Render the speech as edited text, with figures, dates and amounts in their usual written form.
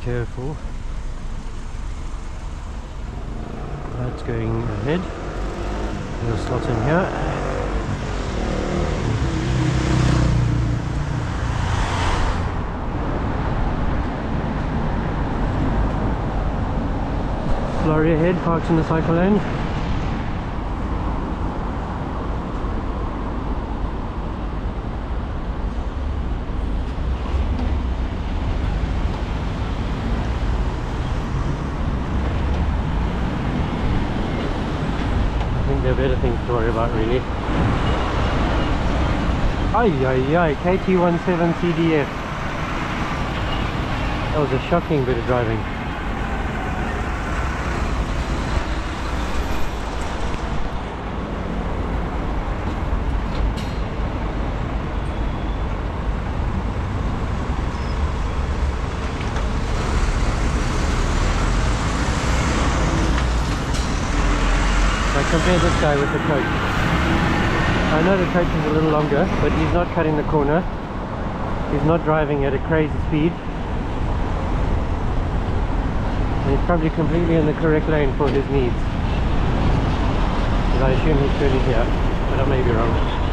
careful. That's going ahead. We'll slot in here. Lorry ahead, parked in the cycle lane. There are better things to worry about, really. KT17-CDF. That was a shocking bit of driving. Compare this guy with the coach. I know the coach is a little longer, but he's not cutting the corner. He's not driving at a crazy speed. And he's probably completely in the correct lane for his needs. But I assume he's turning here, but I may be wrong.